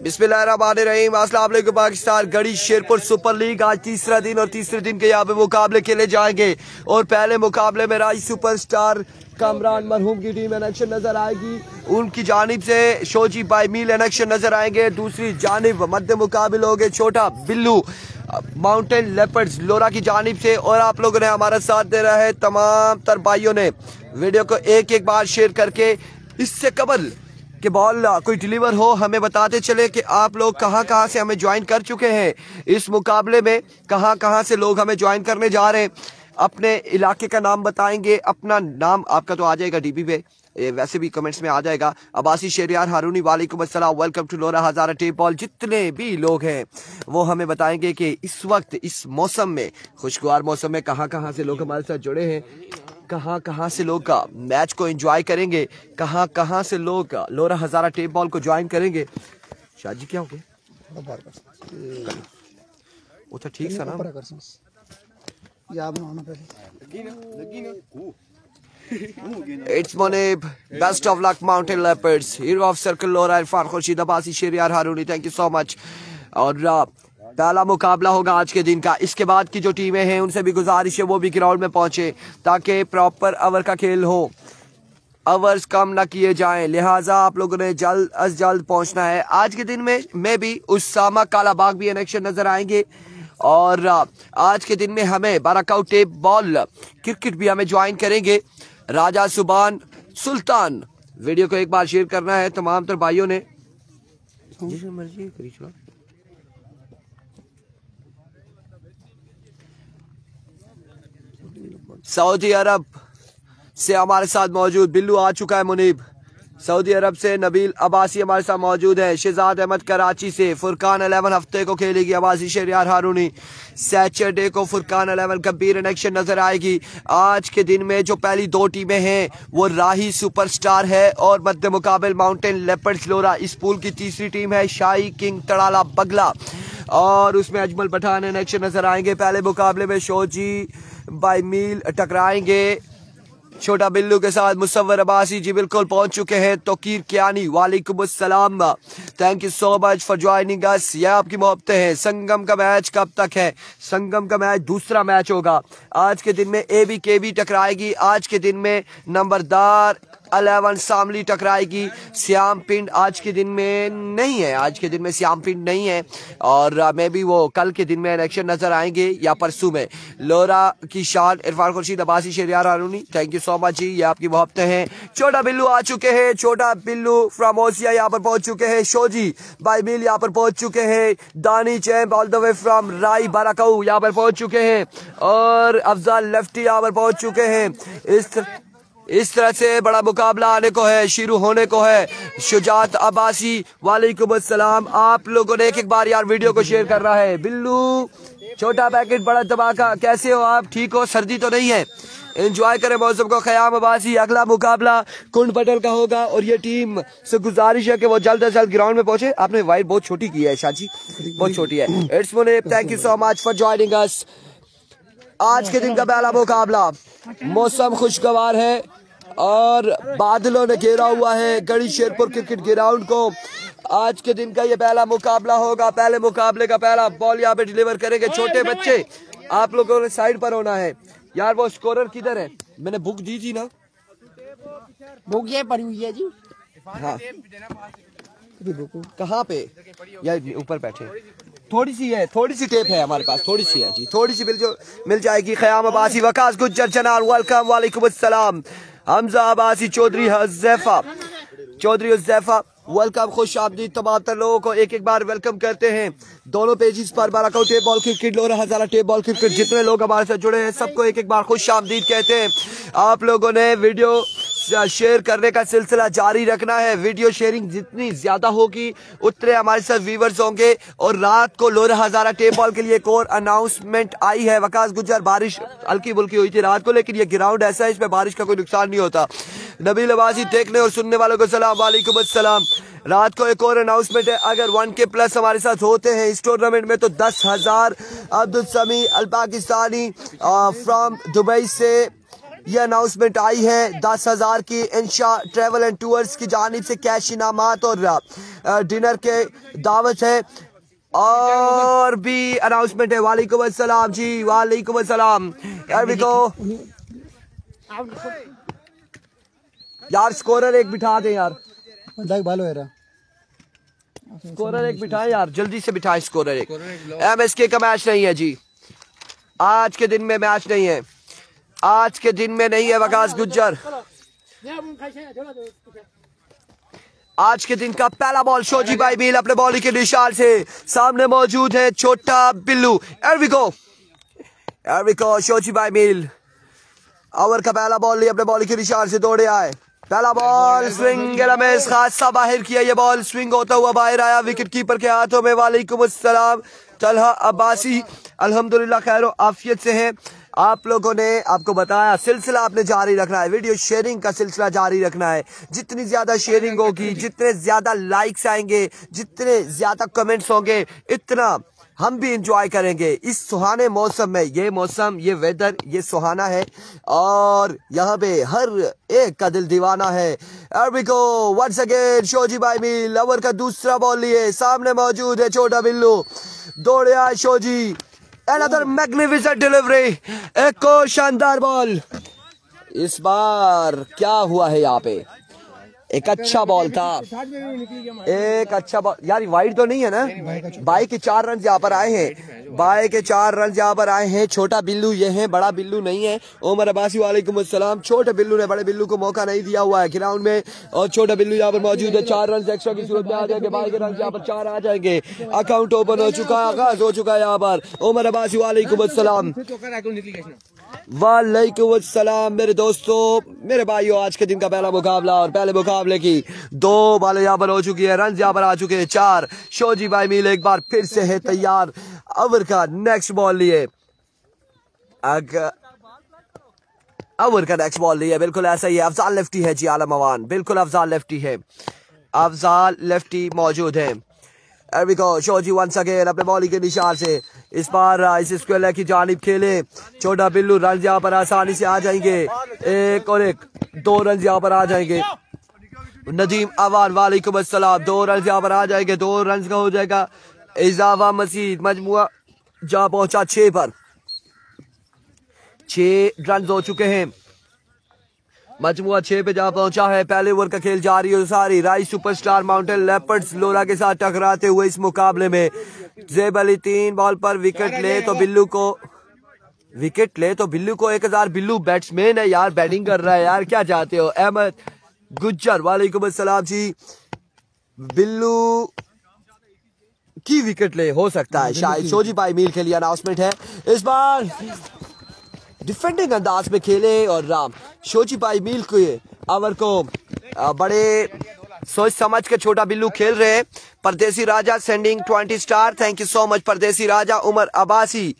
बिस्मिल्लाहिर्रहमानिर्रहीम। अस्सलाम वालेकुम पाकिस्तान। गढ़ी शेरपुर सुपर लीग आज तीसरा दिन और तीसरे दिन के यहाँ पे मुकाबले खेले जाएंगे और पहले मुकाबले में राई सुपरस्टार कामरान मरहूम की टीम इलेक्शन नजर आएगी। उनकी जानिब से शोजी बाई मील इलेक्शन नजर आएंगे। दूसरी जानिब मध्य मुकाबले होंगे छोटा बिल्लू माउंटेन लेपर्ड्स लोरा की जानिब से। और आप लोगों ने हमारा साथ दे रहा है, तमाम तर भाइयों ने वीडियो को एक एक बार शेयर करके इससे कबल कि बॉल कोई डिलीवर हो हमें बताते चले कि आप लोग कहां से हमें ज्वाइन कर चुके हैं इस मुकाबले में, कहां से लोग हमें ज्वाइन करने जा रहे हैं। अपने इलाके का नाम बताएंगे, अपना नाम आपका तो आ जाएगा डीपी पे, वैसे भी कमेंट्स में आ जाएगा। अब्बासी शहरियार हारूनी वालेकुम अस्सलाम, welcome to Lora Hazara tape ball. जितने भी लोग हैं वो हमें बताएंगे कि इस वक्त इस मौसम में, खुशगवार मौसम में कहां से लोग हमारे साथ जुड़े हैं, कहां से लोग का मैच को एंजॉय करेंगे, कहां से लोग लोरा हजारा टेप बॉल को ज्वाइन करेंगे। शाह जी क्या हो गया वो तो ठीक सा ना It's Monib, best of luck Mountain Leopards, hero of Circle Lora Irfan Khurshid Abbasi Shahryar Haruni, thank you so much. और पहला मुकाबला होगा आज के दिन का। इसके बाद की जो टीमें हैं उनसे भी गुजारिश है वो भी ग्राउंड में पहुंचे ताकि प्रॉपर ओवर का खेल हो, ओवर्स कम ना किए जाएं, लिहाजा आप लोगों ने जल्द अज जल्द पहुंचना है। आज के दिन में भी उसामा कालाबाग भी इलेक्शन नजर आएंगे और आज के दिन में हमें बाराकाउ टेप बॉल क्रिकेट भी हमें ज्वाइन करेंगे। राजा सुबान सुल्तान वीडियो को एक बार शेयर करना है तमाम तर भाइयों ने। सऊदी अरब से हमारे साथ मौजूद बिल्लू आ चुका है मुनीब। सऊदी अरब से नबील अब्बासी हमारे साथ मौजूद है। शहजाद अहमद कराची से। फुरकान 11 हफ्ते को खेलेगी अब्बासी शहरियार हारूनी। सैटरडे को फुरकान 11 कबीर इलेक्शन नजर आएगी। आज के दिन में जो पहली दो टीमें हैं वो राही सुपरस्टार है और मध्य मुकाबल माउंटेन लेपर्ड्स लोरा। इस पूल की तीसरी टीम है शाही किंग तड़ाला बगला और उसमें अजमल पठान इलेक्शन नजर आएंगे। पहले मुकाबले में शोजी बाई मील टकराएंगे छोटा बिल्लू के साथ। मुसव्वर अब्बासी जी बिल्कुल पहुंच चुके हैं। तोकीर कियानी वालेकुम अस्सलाम, thank you so much for joining अस। ये आपकी मोहब्बतें हैं। संगम का मैच कब तक है? संगम का मैच दूसरा मैच होगा। आज के दिन में ABKB टकराएगी। आज के दिन में नंबरदार 11 शामली टकराएगी। श्याम पिंड आज के दिन में नहीं है, आज के दिन में श्याम पिंड नहीं है और मे भी वो कल के दिन में इलेक्शन नजर आएंगे या परसों में। लोरा की शान Irfan Khurshid Abbasi Shahryar Haruni, thank you so much जी, ये आपकी मोहब्बतें हैं। छोटा बिल्लू आ चुके हैं। छोटा बिल्लू फ्रॉम ओसिया यहाँ पर पहुंच चुके हैं। शोजी बाई मील यहाँ पर पहुंच चुके हैं। दानी champ all the way from राई बाराकाऊ यहाँ पर पहुंच चुके हैं और अफजल लेफ्टी यहाँ पर पहुंच चुके हैं। इस तरह से बड़ा मुकाबला आने को है, शुरू होने को है। शुजात अब्बासी वालेकुम अस्सलाम। आप लोगों ने एक एक बार यार वीडियो को शेयर करना है। बिल्लू छोटा पैकेट बड़ा धमाका, कैसे हो आप? ठीक हो? सर्दी तो नहीं है? एंजॉय करें मौसम को। ख्याम अब्बासी अगला मुकाबला कुंड पटल का होगा और ये टीम से गुजारिश है कि वो जल्द से जल्द ग्राउंड में पहुंचे। आपने वाइट बहुत छोटी की है शाजी, बहुत छोटी है। It's Munib, thank you so much for joining us. आज के दिन का पहला मुकाबला, मौसम खुशगवार है और बादलों ने घेरा हुआ है गढ़ी शेरपुर क्रिकेट ग्राउंड को। आज के दिन का ये पहला मुकाबला होगा। पहले मुकाबले का पहला बॉल यहाँ पे डिलीवर करेंगे छोटे बच्चे। आप लोगों ने साइड पर होना है यार। वो स्कोरर किधर है? मैंने बुक दी थी ना, बुक ये पड़ी हुई है जी। हाँ कहाँ पे? यार ऊपर बैठे। थोड़ी सी है, थोड़ी सी टेप है हमारे पास, थोड़ी सी है जी, थोड़ी सी मिल जाएगी। ख्याम अब्बासी वकास गुज्जर जनाल वेलकम वालेकुम अस्सलाम। हमजा अब्बासी चौधरी हुज़ैफा वेलकम, खुश आमदीद तमाम तर लोगों को एक एक बार वेलकम करते हैं। दोनों पेजेस पर बाराकाऊ टेप बॉल क्रिकेट लोरा हजारा टेप बॉल क्रिकेट जितने लोग हमारे साथ जुड़े हैं सबको एक एक बार खुश आमदीद कहते हैं। आप लोगों ने वीडियो शेयर करने का सिलसिला जारी रखना है। वीडियो शेयरिंग जितनी ज्यादा होगी उतने हमारे साथ व्यूवर्स होंगे। और रात को लोरा हजारा टेप बॉल के लिए एक और अनाउंसमेंट आई है। वकास गुज्जर, बारिश हल्की बुल्की हुई थी रात को लेकिन ये ग्राउंड ऐसा है इसमें बारिश का कोई नुकसान नहीं होता। नबील अब्बासी देखने और सुनने वालों को सलाम वालेकुम अस्सलाम। रात को एक और अनाउंसमेंट है, अगर 1K प्लस हमारे साथ होते हैं इस टूर्नामेंट में तो 10,000 अब्दुल समी अल पाकिस्तानी फ्रॉम दुबई से ये अनाउंसमेंट आई है 10,000 की इंशा ट्रैवल एंड टूर्स की जानिब से कैश इनामात और डिनर के दावत है। और भी अनाउंसमेंट है। वालेकुम अस्सलाम जी, वालेकुम अस्सलाम। यार स्कोरर एक बिठा दे यार, स्कोरर एक बिठाए यार, जल्दी से बिठाए स्कोरर एक। MSK का मैच नहीं है जी, आज के दिन में मैच नहीं है, आज के दिन में नहीं है वकास गुज्जर। आज के दिन का पहला बॉल शोजी भाई मील अपने बॉलिंग के निशान से सामने मौजूद है छोटा बिल्लू। एरविको शोजी भाई मील ओवर का पहला बॉल लिया अपने बॉलिंग के निशान से दौड़े आए। पहला बॉल स्विंग खासा बाहर किया, ये बॉल स्विंग होता हुआ बाहर आया विकेट कीपर के हाथों में। वालेकुम अस्सलाम तलहा अब्बासी, अल्हम्दुलिल्लाह खैर आफियत से हैं। आप लोगों ने आपको बताया सिलसिला आपने जारी रखना है, वीडियो शेयरिंग का सिलसिला जारी रखना है। जितनी ज्यादा शेयरिंग होगी, जितने ज्यादा लाइक्स आएंगे, जितने ज्यादा कमेंट्स होंगे, इतना हम भी इंजॉय करेंगे इस सुहाने मौसम में। ये मौसम, ये वेदर, ये सुहाना है और यहाँ पे हर एक का दिल दीवाना है। एरविको वंस अगेन शोजी भाई मील ओवर का दूसरा बॉल लिए, सामने मौजूद है छोटा बिल्लू, दौड़े आए शोजी। Another magnificent delivery, एक और शानदार बॉल। इस बार क्या हुआ है यहाँ पे, एक अच्छा बॉल था, एक अच्छा बॉल यार, वाइड तो नहीं है ना। बाई के 4 रन यहाँ पर आए हैं, बाई के 4 रन यहाँ पर आए हैं। छोटा बिल्लू ये है, बड़ा बिल्लू नहीं है। उमर अब्बासी वालेकुम अस्सलाम। छोटे बिल्लू ने बड़े बिल्लू को मौका नहीं दिया हुआ है ग्राउंड में और छोटा बिल्लू यहाँ पर मौजूद है। 4 रन एक्स्ट्रा की सूरत में आ जाएंगे, बाई के रन यहाँ पर 4 आ जाएंगे। अकाउंट ओपन हो चुका है, आगाज हो चुका है यहाँ पर। उमर अब्बासी वालेकुम अस्सलाम। वालेकुम अस्सलाम मेरे दोस्तों, मेरे भाइयों, आज के दिन का पहला मुकाबला और पहले मुकाबले की 2 बॉलें यहाँ पर हो चुकी है, रन यहाँ पर आ चुके हैं 4। शोजी भाई मील एक बार फिर से है तैयार ओवर का नेक्स्ट बॉल लिए, ओवर का नेक्स्ट बॉल लिए। बिल्कुल ऐसा ही है, अफजाल लेफ्टी है जी, आलम अवान बिल्कुल अफजाल लेफ्टी है, अफजाल लेफ्टी मौजूद है। शोजी वंस अगेन अपने बॉलिंग के निशान से इस बार इस स्क्वेयर की जानिब खेले छोटा बिल्लू। रन यहाँ पर आसानी से आ जाएंगे, एक और एक 2 रन यहाँ पर आ जाएंगे। नदीम अवान वालेकुम अस्सलाम, 2 रन यहाँ पर आ जाएंगे, 2 रन का हो जाएगा इजाफा मजीद। मजमुआ जा पहुंचा 6 पर, 6 रन हो चुके हैं, मजमुआ 6 पे जा पहुंचा है। पहले ओवर का खेल जारी है, सारी राइस सुपरस्टार माउंटेन लेपर्ड्स लोरा के साथ टकराते हुए इस मुकाबले में। जेब अली 3 बॉल पर विकेट ले तो बिल्लू को 1000 बिल्लू बैट्समैन है यार, बैटिंग कर रहा है यार, क्या चाहते हो। अहमद गुज्जर वालेकुम अस्सलाम जी, बिल्लू की विकेट ले हो सकता है शायद। शोजी भाई मील के लिए अनाउंसमेंट है, इस बार डिफेंडिंग अंदाज में खेले और शोजी भाई मील के ओवर को बड़े सोच समझ के छोटा बिल्लू खेल रहे हैं। Pardesi Raja sending 20 star, thank you so much Pardesi Raja. Umar Abbasi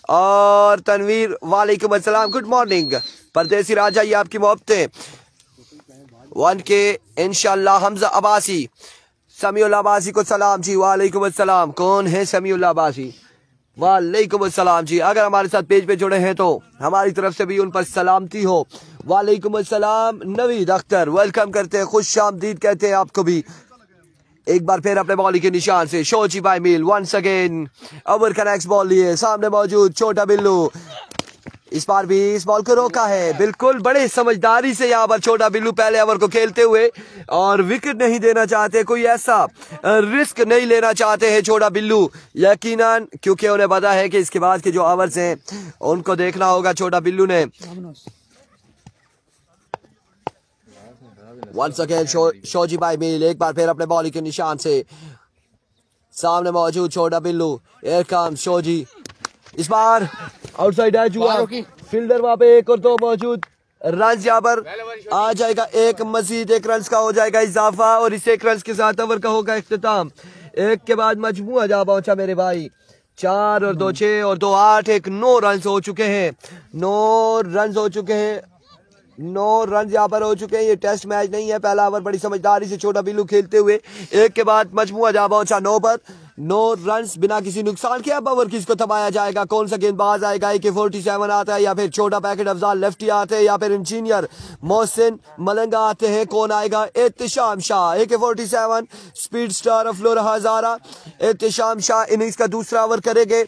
और तनवीर वालेकुम अस्सलाम, गुड मॉर्निंग परदेसी राजा, ये आपकी मोहब्बतें 1K इंशाल्लाह। हमजा अब्बासी, समीउल अब्बासी को सलाम जी, वालेकुम अस्सलाम। कौन है समीउल अब्बासी? वालेकुम अस्सलाम जी। अगर हमारे साथ पेज पे जुड़े हैं तो हमारी तरफ से भी उन पर सलामती हो। वालेकुम अस्सलाम। नवीद अख्तर वेलकम करते हैं, खुश आमदीद कहते हैं आपको भी। एक बार फिर अपने बॉलिंग के निशान से शोजी भाई मील वंस अगेन ओवर का नेक्स्ट बॉल लिए, सामने मौजूद छोटा बिल्लू। इस बार भी इस बॉल को रोका है, बिल्कुल बड़े समझदारी से यहाँ पर छोटा बिल्लू पहले ओवर को खेलते हुए और विकेट नहीं देना चाहते, कोई ऐसा रिस्क नहीं लेना चाहते हैं छोटा बिल्लू यकीनन, क्योंकि उन्हें पता है कि इसके बाद के जो ओवर्स हैं उनको देखना होगा छोटा बिल्लू ने। वंस अगेन शोजी भाई मील एक बार फिर अपने बॉलिंग के निशान से, सामने मौजूद छोटा बिल्लू। एयर कम शोजी, इस बार आउटसाइड एज हुआ, फील्डर वहां पे 1 और 2 मौजूद, रन यहाँ पर आ जाएगा, एक मजीद 1 रन का हो जाएगा इजाफा और इस 1 रन के साथ ओवर का होगा इख्तिताम। 1 के बाद मजमुआ जा पहुंचा मेरे भाई, 4 और 2 6 और 2 8, 9 रन हो चुके हैं, 9 रन हो चुके हैं, 9 रन यहाँ पर हो चुके हैं। ये टेस्ट मैच नहीं है, पहला ओवर बड़ी समझदारी से छोटा बिल्लू खेलते हुए 1 के बाद मजमुआ जा पहुंचा 9 पर। 9 रन्स बिना किसी नुकसान के। अब ओवर किसको थमाया जाएगा, कौन सा गेंदबाज आएगा, AK-47 आता है या फिर छोटा पैकेट अफजाल लेफ्टी आते हैं या फिर इंजीनियर मोहसिन मलंगा आते हैं, कौन आएगा। Ehtisham Shah AK-47 speed star of flora Hazara, Ehtisham Shah innings का दूसरा ओवर करेंगे।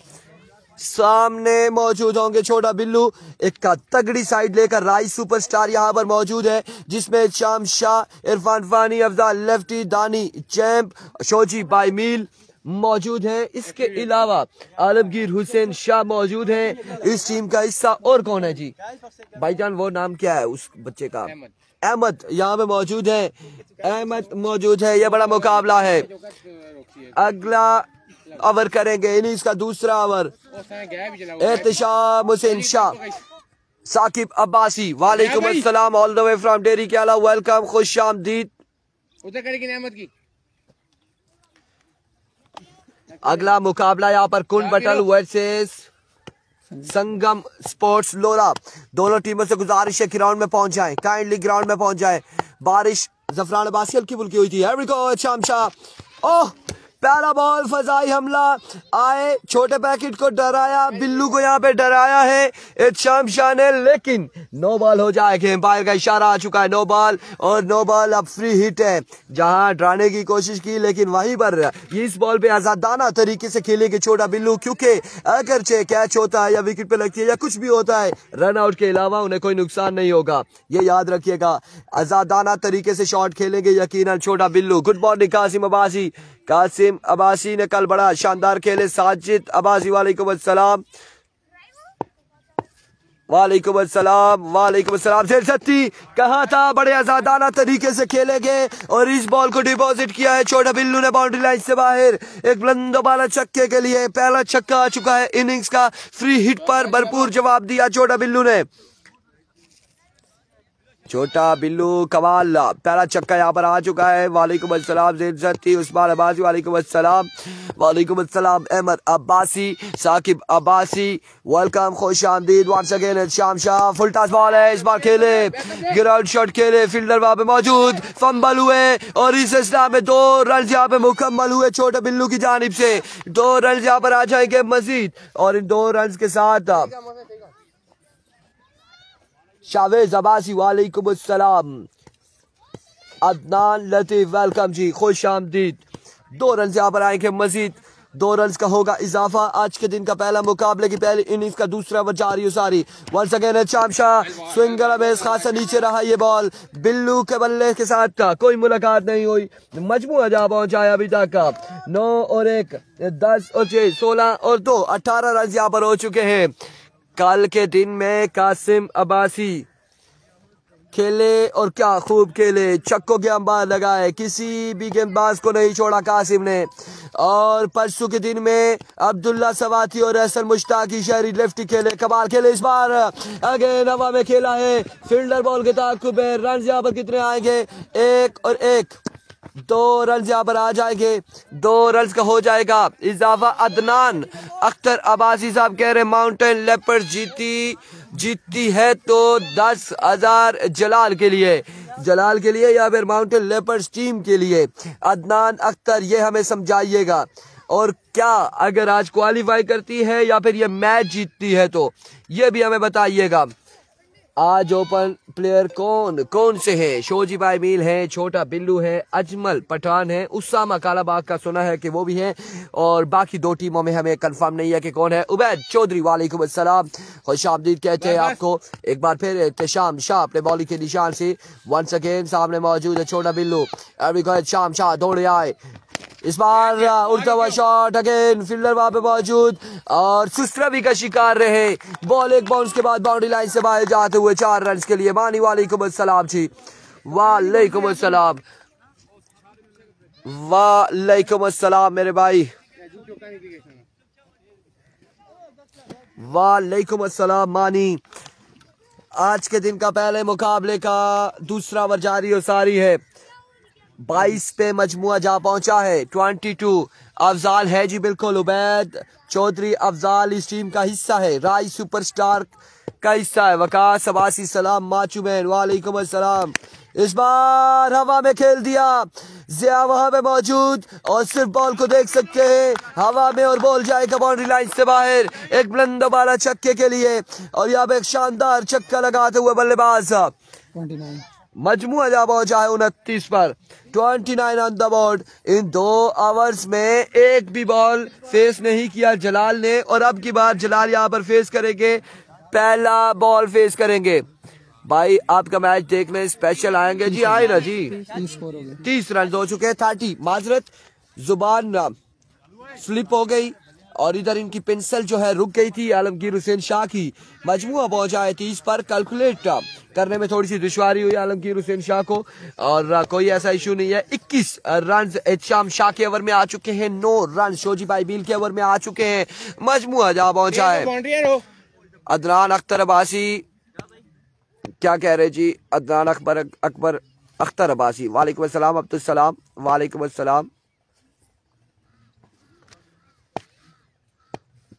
सामने मौजूद होंगे छोटा बिल्लू, एक का तगड़ी साइड लेकर राइस सुपरस्टार यहाँ पर मौजूद है, जिसमें शाम शाह, इरफान फानी, अफजाल लेफ्टी, दानी चैंप, शोजी बाई मील मौजूद है। इसके अलावा आलमगीर हुसैन शाह मौजूद है इस टीम का हिस्सा। और कौन है जी भाईजान, वो नाम क्या है उस बच्चे का, अहमद यहाँ पे मौजूद है, अहमद मौजूद है। यह बड़ा मुकाबला है। अगला ओवर करेंगे इनिंग्स का दूसरा ओवर। एहतिशाम हुसैन शाह, साकिब अब्बासी, वालेकुम अस्सलाम all the way from dairy के अला, वेलकम, खुश आमदीद। अगला मुकाबला यहाँ पर कुन बटल वर्सेस संगम स्पोर्ट्स लोरा। दोनों टीमों से गुजारिश है कि ग्राउंड में पहुंच जाएं, काइंडली ग्राउंड में पहुंच जाएं। बारिश जफरान अब्बासी हल्की फुल्की हुई थी। शाह, ओह पहला बॉल फजाई हमला आए, छोटे पैकेट को डराया, बिल्लू को यहाँ पे डराया है इत्शाम शाह ने, लेकिन नो बॉल हो जाएगा। एम्पायर का इशारा आ चुका है, नो बॉल, और नो बॉल अब फ्री हिट है। जहां डराने की कोशिश की लेकिन वहीं पर इस बॉल पे आजादाना तरीके से खेलेंगे छोटा बिल्लू, क्योंकि अगरचे कैच होता है या विकेट पे लगती है या कुछ भी होता है, रन आउट के अलावा उन्हें कोई नुकसान नहीं होगा, ये याद रखिएगा। आजादाना तरीके से शॉट खेलेंगे यकीनन छोटा बिल्लू। गुड मॉर्निंग कासिम अब्बासी, कासिम अब्बासी ने कल बड़ा शानदार खेले। साजिद अब्बासी, वालेकुम अस्सलाम, वालेकुम अस्सलाम, वालेकुम अस्सलाम। सत्ती कहा था बड़े आजादाना तरीके से खेलेंगे और इस बॉल को डिपॉजिट किया है छोटा बिल्लू ने बाउंड्री लाइन से बाहर। एक बुलंद बाला छक्के के लिए पहला छक्का आ चुका है इनिंग्स का। फ्री हिट पर भरपूर जवाब दिया छोटा बिल्लू ने। छोटा बिल्लू कमाल, पहला छक्का यहाँ पर आ चुका है। वालेकुम अस्सलाम ज़ेज़ती, उस्मान अब्बासी, वालेकुम अस्सलाम, वालेकुम अस्सलाम अहमद अब्बासी, साकिब अब्बासी, वेलकम, खुश आमदीद वंस अगेन। शाम शाह, फुल टॉस बॉल है, इस बार खेले, ग्राउंड शॉट खेले, फील्डर वहां पे मौजूद, फंबल हुए और इस इस्लाम में 2 रन यहाँ पे मुकम्मल हुए छोटे बिल्लू की जानिब से। 2 रन यहाँ पर आ जाएंगे मजीद और इन 2 रन के साथ शावेज अब्बासी, वालेकुम अस्सलाम, अदनान लतीफ, वेलकम जी, खुश आमदीद। 2 रन यहाँ पर आएंगे मजीद, 2 रन का होगा इजाफा। आज के दिन का पहला मुकाबले की पहली इनिंग्स का दूसरा ओवर जारी सारी। वंस अगेन शाम शाह, स्विंगर में खासा नीचे रहा ये बॉल, बिल्लू के बल्ले के साथ का कोई मुलाकात नहीं हुई। मजमूआ जा पहुंचा है अभी तक का 9 और 1 10 और 6 16 और 2 18 रन यहाँ पर हो चुके हैं। कल के दिन में कासिम अब्बासी खेले और क्या खूब खेले, छक्कों के अंबार लगाए, किसी भी गेंदबाज को नहीं छोड़ा कासिम ने। और परसों के दिन में अब्दुल्ला सवाती और एहसन मुश्ताकी शहरी लेफ्टी खेले, कमाल खेले। इस बार अगेन हवा में खेला है, फील्डर बॉल के ताक़ुब है। रन यहाँ पर कितने आएंगे, 1 और 1, 2 रन यहाँ पर आ जाएंगे, 2 रन का हो जाएगा इजाफा। अदनान अख्तर अब्बासी साहब कह रहे माउंटेन लेपर्ड जीतती है तो 10,000 जलाल के लिए या फिर माउंटेन लेपर्ड्स टीम के लिए। अदनान अख्तर ये हमें समझाइएगा, और क्या अगर आज क्वालिफाई करती है या फिर ये मैच जीतती है तो ये भी हमें बताइएगा। आज ओपन प्लेयर कौन से हैं? शोजी बाई मील है, छोटा बिल्लू है, अजमल पठान है, उसामा कालाबाग का सुना है कि वो भी है, और बाकी 2 टीमों में हमें कंफर्म नहीं है कि कौन है। उबैद चौधरी, वालेकुम अस्सलाम, खुश आमदीद कहते हैं आपको एक बार फिर। एहतिशाम शाह अपने बॉलिंग के निशान से वंस अगेन सामने मौजूद है छोटा बिल्लू। शाम शाह दौड़े आए, इस बार उड़ता हुआ शॉट, अगेन फील्डर वहां पे मौजूद और सुस्तरवी का शिकार रहे। बॉल एक बाउंस के बाद बाउंड्री लाइन से बाहर जाते हुए 4 रन के लिए। मानी, वालेकुम अस्सलाम जी, वालेकुम अस्सलाम, वालेकुम अस्सलाम मेरे भाई, वालेकुम अस्सलाम मानी। आज के दिन का पहले मुकाबले का दूसरा ओवर जारी और सारी है। 22 पे मजमुआ जा पहुंचा है। 22 अफजाल है जी, बिल्कुल उबैद चौधरी अफजाल इस टीम का हिस्सा है, राय सुपरस्टार का हिस्सा है। वकास अब्बासी, सलाम माचुमैन, वालेकुम अस्सलाम, इस बार हवा में खेल दिया, जिया वहां पे मौजूद और सिर्फ बॉल को देख सकते हैं हवा में और बॉल जाएगा बाउंड्री लाइन से बाहर। एक बुलंद बाला छक्के के लिए और यहाँ पे एक शानदार छक्का लगाते हुए बल्लेबाज 29 मजमुआ जा पहुंचा है 29 पर। 29 on the board. In 2 overs में एक भी बॉल फेस नहीं किया जलाल ने और अब की बार जलाल यहाँ पर फेस करेंगे, पहला बॉल फेस करेंगे। भाई आपका मैच देखने स्पेशल आएंगे जी, आए ना जी। 30 रन हो चुके हैं, 30 माजरत जुबान स्लिप हो गई और इधर इनकी पेंसिल जो है रुक गई थी आलमगीर हुसैन शाह की। मजमुआ पहुंचा है 30 पर। कैलकुलेट करने में थोड़ी सी दुश्वारी हुई आलमगीर हुसैन शाह को और कोई ऐसा इशू नहीं है। 21 रन एहतशाम शाह के ओवर में आ चुके हैं, 9 रन शोजी भाई बील के ओवर में आ चुके हैं। मजमुआ जहां पहुंचा है। अदनान अख्तर अब्बासी क्या कह रहे जी? अदनान अकबर अख्तर अब्बासी वालेकुम अस्सलाम अब्दुल सलाम वालेकुम अस्सलाम।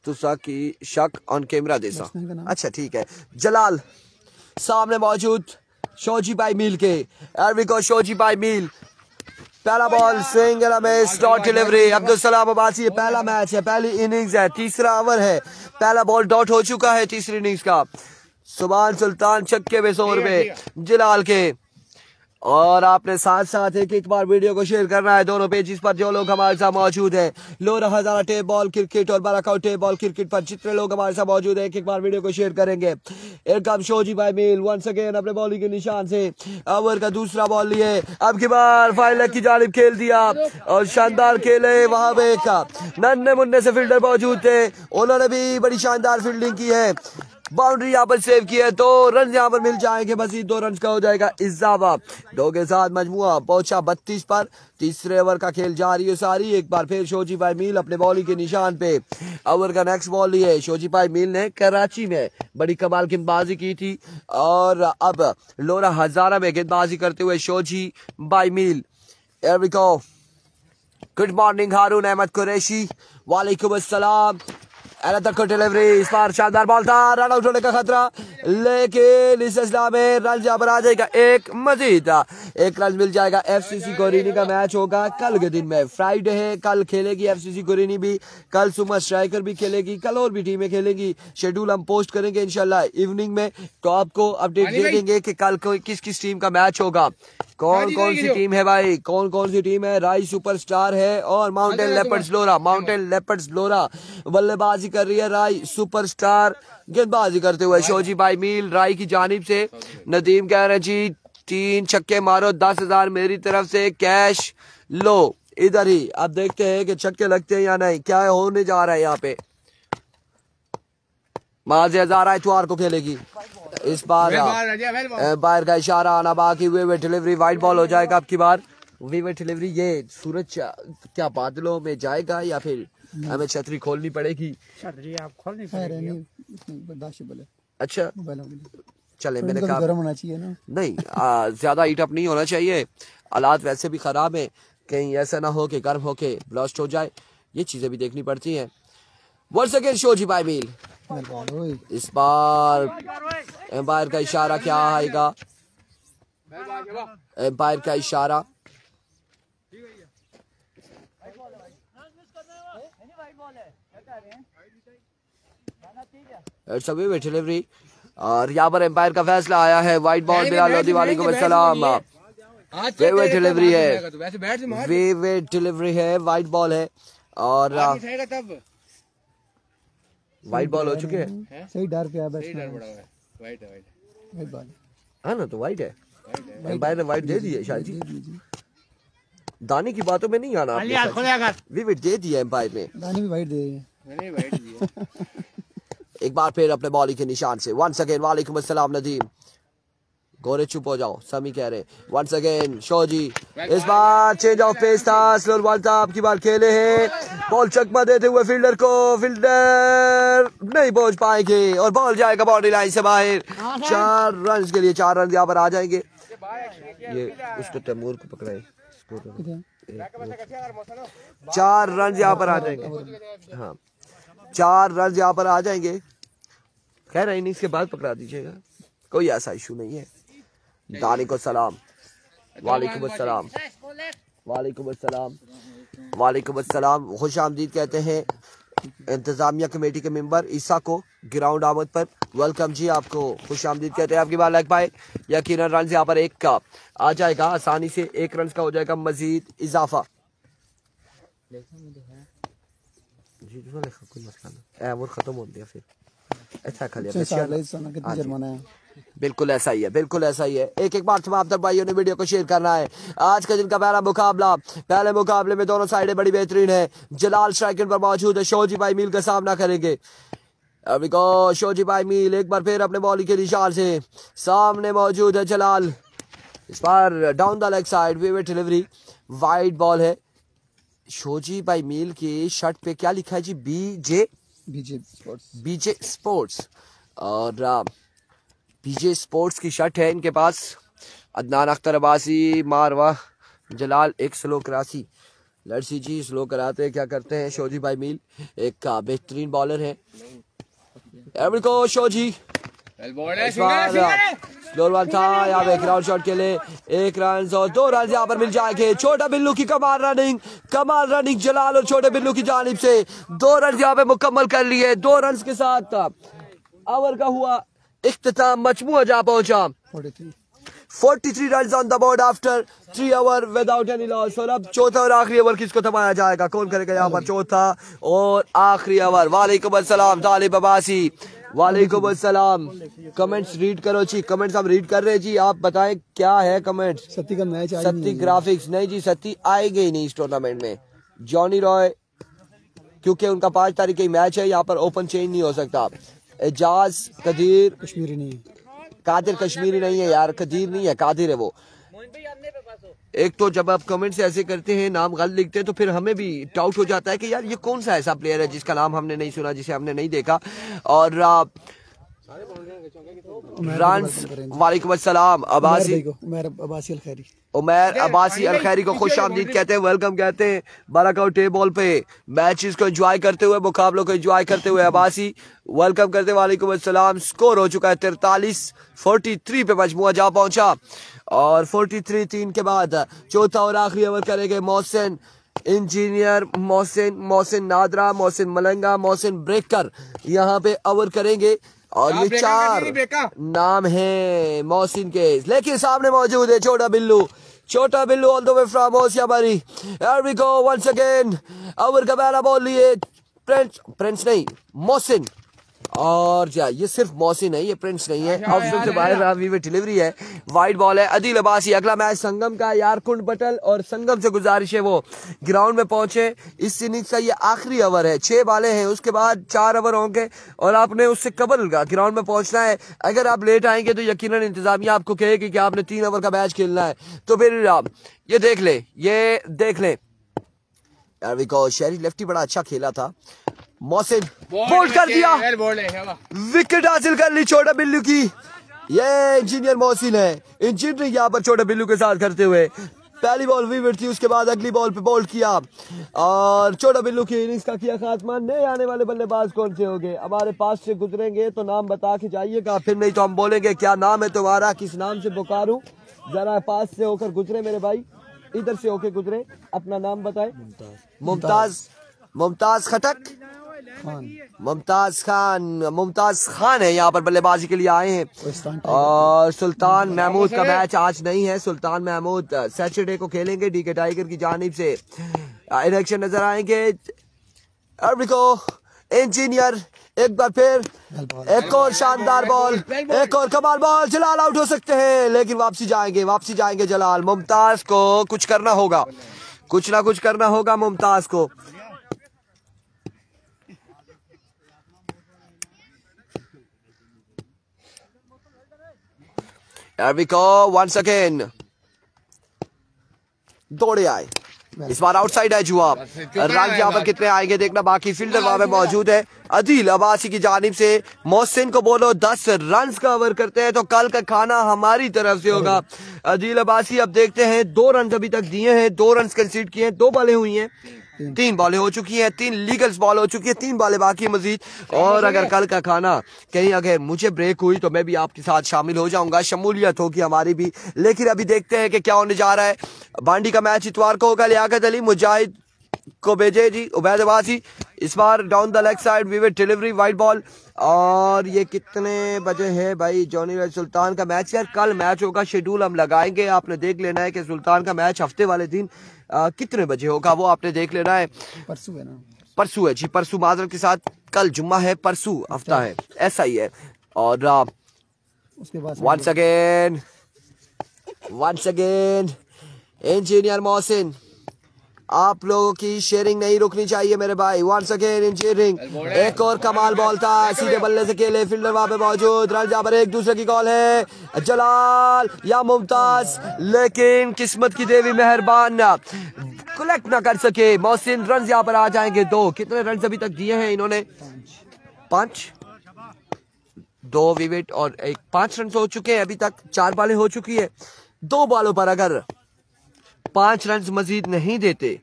तुसा की शक ऑन कैमरा देसा। अच्छा ठीक है। जलाल सामने मौजूद शोजी भाई मील के। एरविको शोजी भाई मील, पहला बॉल स्विंग में डॉट डिलीवरी। अब्दुल सलाम अब्बासी, पहला मैच है, पहली इनिंग्स है, तीसरा ओवर है, पहला बॉल डॉट हो चुका है तीसरी इनिंग्स का। सुभान सुल्तान छक्के पे 100 रुपए जलाल के। और आपने साथ साथ एक बार वीडियो को शेयर करना है दोनों पेजेस पर जो लोग हमारे साथ मौजूद हैं। लोरा हजारा टेप बॉल क्रिकेट और बाराकाउ टेप बॉल क्रिकेट पर जितने लोग हमारे साथ मौजूद हैं एक बार वीडियो को शेयर करेंगे। एक कम शोजी भाई मील वंस अगेन अपने बॉलिंग के निशान से ओवर का दूसरा बॉल लिए, अब की बार 5 लेग की जानिब खेल दिया और शानदार खेले। वहां पे एक नन्हे मुन्ने से फील्डर मौजूद थे, उन्होंने भी बड़ी शानदार फील्डिंग की है। बाउंड्री यहाँ पर सेव की है, 2 रन यहाँ पर मिल जाएंगे, बस 2 रन का हो जाएगा इजाफा। 2 के साथ मजमुआ पहुंचा 32 पर। तीसरे ओवर का खेल जारी है सारी। एक बार फिर शोजी भाई मील अपने बॉलिंग के निशान पे। ओवर का नेक्स्ट बॉल लिए शोजी भाई मील ने कराची में बड़ी कमाल गेंदबाजी की थी और अब लोरा हजारा में गेंदबाजी करते हुए शोजी भाई मील। Here we go. Good morning Haroon Ahmed Qureshi वालेकुम अस्सलाम। डिलीवरी, इस बार शानदार बॉल था, रन आउट होने का खतरा, लेकिन इस सिलसिला में रन यहाँ पर आ जाएगा एक मजीद। 1 रन मिल जाएगा। एफसीसी कोरिनी का मैच होगा कल के दिन में, फ्राइडे है, कल खेलेगी एफसीसी कोरिनी भी, कल सुमा स्ट्राइकर भी खेलेगी, कल और भी टीमें खेलेंगी। शेड्यूल हम पोस्ट करेंगे इंशाल्लाह इवनिंग में, तो आपको अपडेट दे देंगे कि कल किस किस टीम का मैच होगा, कौन कौन सी टीम है भाई, कौन कौन सी टीम है। राई सुपरस्टार है और माउंटेन लेपर्ड्स लोरा, माउंटेन लेपर्ड्स लोरा बल्लेबाजी कर रही है, राई सुपरस्टार गेंदबाजी करते हुए। शोजी भाई मील राई की जानिब से। नदीम कह रहे जी 3 छक्के मारो, 10,000 मेरी तरफ से कैश लो। इधर ही अब देखते हैं कि छक्के लगते हैं या नहीं, क्या होने जा रहा है यहाँ पे। माजी हजारा इतवार को खेलेगी, इस बार बाहर का इशारा आना बाकी। वे डिलीवरी वाइड बॉल हो जाएगा अब की बार। वे डिलीवरी, ये सूरज क्या बादलों में जाएगा या फिर हमें छतरी खोलनी पड़ेगी? छतरी आप खोलनी पड़ेगी। अच्छा चले, मैंने कहा गर्म होना चाहिए ना। नहीं, ज्यादा हीट अप नहीं होना चाहिए, हालात वैसे भी खराब है, कहीं ऐसा ना हो कि गर्म होके ब्लास्ट हो जाए, ये चीजें भी देखनी पड़ती हैं। वंस अगेन शोजी भाई मील। इस बार एम्पायर का इशारा क्या आएगा? एम्पायर का इशारा डिलीवरी और यहाँ पर एम्पायर का फैसला आया है वाइट बॉल। बिलाल लोधी वालेकुम अस्सलाम। वे डिलीवरी है, वे डिलीवरी है, वाइट बॉल है और वाइट बॉल हो चुके हैं। सही डर पे वाइट है ना, तो वाइट है, एम्पायर ने वाइट दे दी है शायद जी। दानी की बातों में नहीं आना, विकेट दे दिया एम्पायर ने, दानी भी वाइट दे। एक बार फिर अपने बॉलिंग के निशान से। वंस अगेन वालेकुम अस्सलाम नदीम। गोरे चुप हो जाओ, समी कह रहे। वंस अगेन शोजी, इस बार चेंज ऑफ पेस था, स्लो बॉल था, अब की बार खेले हैं, बॉल चकमा देते हुए फील्डर को, फील्डर नहीं पहुंच पाएंगे और बॉल जाएगा बाउंड्री लाइन से बाहर। 4 रन के लिए 4 रन यहाँ पर आ जाएंगे। ये उसको तैमूर को पकड़ाए, 4 रन यहाँ पर आ जाएंगे। हाँ 4 रन यहाँ पर आ जाएंगे। खैर इनिंग्स के बाद पकड़ा दीजिएगा, कोई ऐसा इशू नहीं है। दानी को सलाम। वालेकुम अस्सलाम, वालेकुम अस्सलाम, वालेकुम अस्सलाम। खुश आमदीद कहते हैं इंतजामिया कमेटी के मेंबर ईसा को ग्राउंड आमद पर। वेलकम जी, आपको खुश आमदीद कहते हैं। आपकी बात लग पाए यकीनन रन यहाँ पर एक का आ जाएगा, आसानी से 1 रन का हो जाएगा मजीद इजाफा। कोई मसला नहीं, वो खत्म हो गया फिर अच्छा कितना जुर्माना है? बिल्कुल ऐसा ही है, बिल्कुल ऐसा ही है। एक एक बार तमाम भाइयों ने वीडियो को शेयर करना है। आज का दिन का पहला मुकाबला, पहले मुकाबले में दोनों साइडें बड़ी बेहतरीन है। जलाल स्ट्राइकिंग पर मौजूद है, शोजी भाई मील का सामना करेंगे। अभी को शोजी भाई मील एक बार फिर अपने बॉलिंग के निशान से सामने मौजूद है जलाल। इस बार down the leg side vivid delivery, wide ball है। शोजी भाई मील की शर्ट पे क्या लिखा है जी? बीजे स्पोर्ट्स और बीजे स्पोर्ट्स की शर्ट है इनके पास। अदनान अख्तर अब्बासी, मारवा जलाल एक स्लो करासी। लड़सी जी स्लो कराते हैं, क्या करते हैं? शोजी भाई मील एक बेहतरीन बॉलर है। को शोजी स्लोर था यहाँ पे ग्राउंड शॉट के लिए 1 रन और 2 रन यहाँ पर मिल जाएंगे। छोटा बिल्लू की कमाल रनिंग जलाल और छोटे बिल्लू की जानिब से 2 रन यहाँ पे मुकम्मल कर लिए। 2 रन के साथ ओवर का हुआ इख्तिताम, मजमूआ जा पहुंचा 43 run on the board after 3 over without any loss. और अब चौथा और आखिरी ओवर किसको थमाया जाएगा? कौन करेगा यहाँ पर चौथा और आखिरी ओवर? वालेकुम अस्सलाम तालिब अब्बासी, वालेकुम अस्सलाम। कमेंट्स रीड करो जी, कमेंट्स हम रीड कर रहे हैं जी। आप बताएं क्या है कमेंट्स? सत्ती का मैच, सत्ती ग्राफिक्स नहीं जी, सत्ती आएंगे ही नहीं इस टूर्नामेंट में। जॉनी रॉय क्योंकि उनका 5 तारीख का मैच है, यहाँ पर ओपन चेंज नहीं हो सकता। एजाज कदीर कश्मीरी नहीं, कादिर कश्मीरी नहीं है यार, कदीर नहीं है, कादिर है वो। एक तो जब आप कमेंट से ऐसे करते हैं, नाम गलत लिखते हैं, तो फिर हमें भी डाउट हो जाता है कि यार ये कौन सा ऐसा प्लेयर है जिसका नाम हमने नहीं सुना, जिसे हमने नहीं देखा। और रन्स वालेकुम अस्सलाम अब्बासी, उमर अब्बासी अल खैरी को खुश आमदीद कहते हैं, वेलकम कहते हैं। बाराकाउट टे बॉल पे मैचेस को एंजॉय करते हुए, मुकाबलों को एंजॉय करते हुए अब्बासी वेलकम करते हैं, वालेकुम अस्सलाम। स्कोर हो चुका है 43 पे मजमुआ जा पहुंचा और 43 के बाद चौथा और आखिरी ओवर करेंगे मोहसिन इंजीनियर, मोहसिन नादरा, मोहसिन मलंगा, मोहसिन ब्रेकर यहाँ पे ओवर करेंगे। और ये 4 नाम है मोहसिन के, लेकिन सामने मौजूद है छोटा Billu all the way from Hoshiabari. Here we go once again. Over का पहला बॉल लिए प्रिंस नहीं, मोहसिन। और ये सिर्फ मोहसिन है, ये प्रिंस नहीं है। ऑप्शन से बाहर विविड डिलीवरी है, वाइड बॉल है। अदील अब्बासी। अगला मैच संगम का, यार कुंड पटल और संगम से गुजारिश है वो ग्राउंड में पहुंचे। इस इनिंग्स का ये आखिरी ओवर है, 6 बालें हैं, उसके बाद 4 ओवर होंगे और आपने उससे कबल ग्राउंड में पहुंचना है। अगर आप लेट आएंगे तो यकीनन इंतजामिया आपको कहेगी कि आपने 3 ओवर का मैच खेलना है, तो फिर ये देख ले। यार विको शेरी लेफ्टी बड़ा अच्छा खेला था। मोहसिन बोल्ड कर दिया, विकेट हासिल कर ली छोटा बिल्लू की। ये इंजीनियर मोहसिन है, इंजीनियरिंग यहाँ पर छोटे बिल्लू के साथ करते हुए। पहली बॉल विकेट थी, उसके बाद अगली बॉल पे बोल्ड किया और छोटा बिल्लू की इनिंग्स का किया खात्मा। नए आने वाले बल्लेबाज कौन से होंगे? हमारे पास से गुजरेंगे तो नाम बता के जाइएगा, फिर नहीं तो हम बोलेंगे क्या नाम है तुम्हारा, किस नाम से पुकारूं। जरा पास से होकर गुजरे मेरे भाई, इधर से होकर गुजरे, अपना नाम बताए। मुमताज खटक मुमताज खान है यहाँ पर बल्लेबाजी के लिए आए हैं। और सुल्तान महमूद का मैच आज नहीं है, सुल्तान महमूद सैटरडे को खेलेंगे। डीके टाइगर की जानिब से इलेक्शन नजर आएंगे। इंजीनियर एक बार फिर, एक और शानदार बॉल, एक और कमाल बॉल। जलाल आउट हो सकते हैं लेकिन वापसी जाएंगे जलाल। मुमताज को कुछ करना होगा, कुछ ना कुछ करना होगा मुमताज को। Here we go once again. दौड़े आए, इस बार आउटसाइड है जुआ। रन यहाँ पर कितने आएंगे देखना बाकी। फील्डर वहां पे मौजूद है अदील अब्बासी की जानिब से। मोहसिन को बोलो 10 रन का ओवर करते हैं तो कल का खाना हमारी तरफ से होगा। अदील अब्बासी अब देखते हैं, 2 रन अभी तक दिए हैं, 2 रन कंसीड किए हैं, 2 बॉलें हुई हैं। 3 बॉलें हो चुकी हैं, 3 लीगल्स बॉल हो चुकी है, 3 बॉलें बाकी मजीद। और अगर कल का खाना कहीं अगर मुझे ब्रेक हुई तो मैं भी आपके साथ शामिल हो जाऊंगा, शमूलियत होगी हमारी भी। लेकिन अभी देखते हैं कि क्या होने जा रहा है। बांडी का मैच इतवार को होगा, लियाकत अली मुजाहिद को भेजे जी, उबैद अब्बासी इस बार down the leg side, vivid delivery, wide ball. और ये कितने बजे है भाई जॉनी राय सुल्तान का मैच? यार कल मैच होगा, शेड्यूल हम लगाएंगे, आपने देख लेना है कि सुल्तान का मैच हफ्ते वाले दिन कितने बजे होगा, वो आपने देख लेना है। परसों है ना? परसों है जी, परसों माजरत के साथ, कल जुम्मा है, परसों हफ्ता है, ऐसा ही है। और उसके बाद वंस अगेन इंजीनियर मोहसिन, आप लोगों की शेयरिंग नहीं रुकनी चाहिए मेरे भाई। वंस अगेन इंजीनियरिंग, एक और कमाल बॉल था, सीधे बल्ले से खेले, फील्डर वहां पे मौजूद, रन जहां पर एक दूसरे की कॉल है, जलाल या मुमताज, लेकिन किस्मत की देवी मेहरबान कलेक्ट ना कर सके मोहसिन। रन यहाँ पर आ जाएंगे 2। कितने रन अभी तक दिए हैं इन्होंने? 5, 2 विकेट और 5 रन हो चुके हैं अभी तक, 4 बॉलें हो चुकी है। 2 बॉलों पर अगर 5 रन मजीद नहीं देते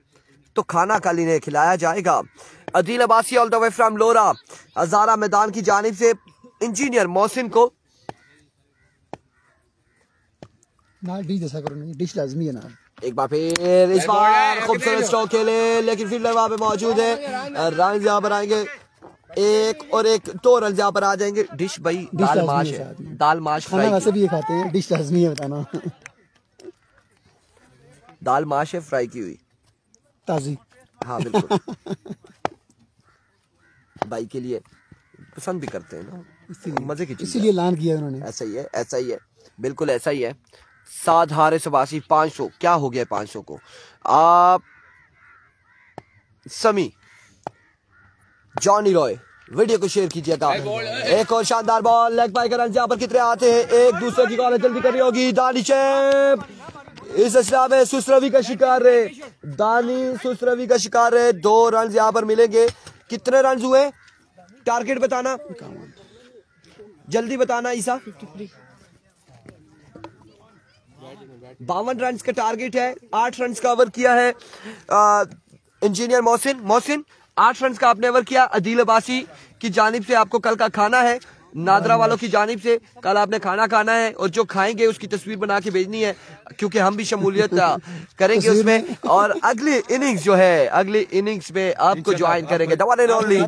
तो खाना कल इन्हें खिलाया जाएगा। Adeel Abbasi all the way from Lora, Hazara मैदान की जानिब से इंजीनियर मोहसिन को ना डिश जैसा करो, नहीं डिश लाजमी है ना। एक बार फिर इस बार खूबसूरत स्ट्रोक खेले, लेकिन फील्डर वहां पे मौजूद है। रन यहाँ पर आएंगे 1 और 1, 2 रन यहाँ पर आ जाएंगे। डिश भाई दाल माश है, दाल माश फ्राई, वैसे भी ये खाते हैं, डिश लाजमी है बताना। दाल माश है फ्राई की हुई, ताजी। हाँ बिल्कुल। भाई के लिए पसंद भी करते हैं ना, मजे की चीज, इसीलिए ऐलान किया उन्होंने। ऐसा ही है, ऐसा ही है, बिल्कुल ऐसा ही है। 7 हारे 87, 500 क्या हो गया 500 को? आप समी जॉनी रॉय वीडियो को शेयर कीजिएगा। एक और शानदार बॉल, लेग पाई का रन यहाँ पर कितने आते हैं, एक दूसरे की कॉल जल्दी करनी होगी। दानी चैप इस असला में सुसरवी का शिकार है, दानी सुसरवी का शिकार है। 2 रन यहाँ पर मिलेंगे। कितने रन हुए? टारगेट बताना, जल्दी बताना ईसा। 52 रन का टारगेट है, 8 रन का ओवर किया है इंजीनियर मोहसिन 8 रन का आपने ओवर किया। अदील अब्बासी की जानिब से आपको कल का खाना है, नादरा वालों की जानिब से कल आपने खाना खाना है, और जो खाएंगे उसकी तस्वीर बना के भेजनी है, क्योंकि हम भी शमूलियत करेंगे उसमें। और अगली इनिंग्स जो है, अगली इनिंग्स में आपको ज्वाइन करेंगे the one and only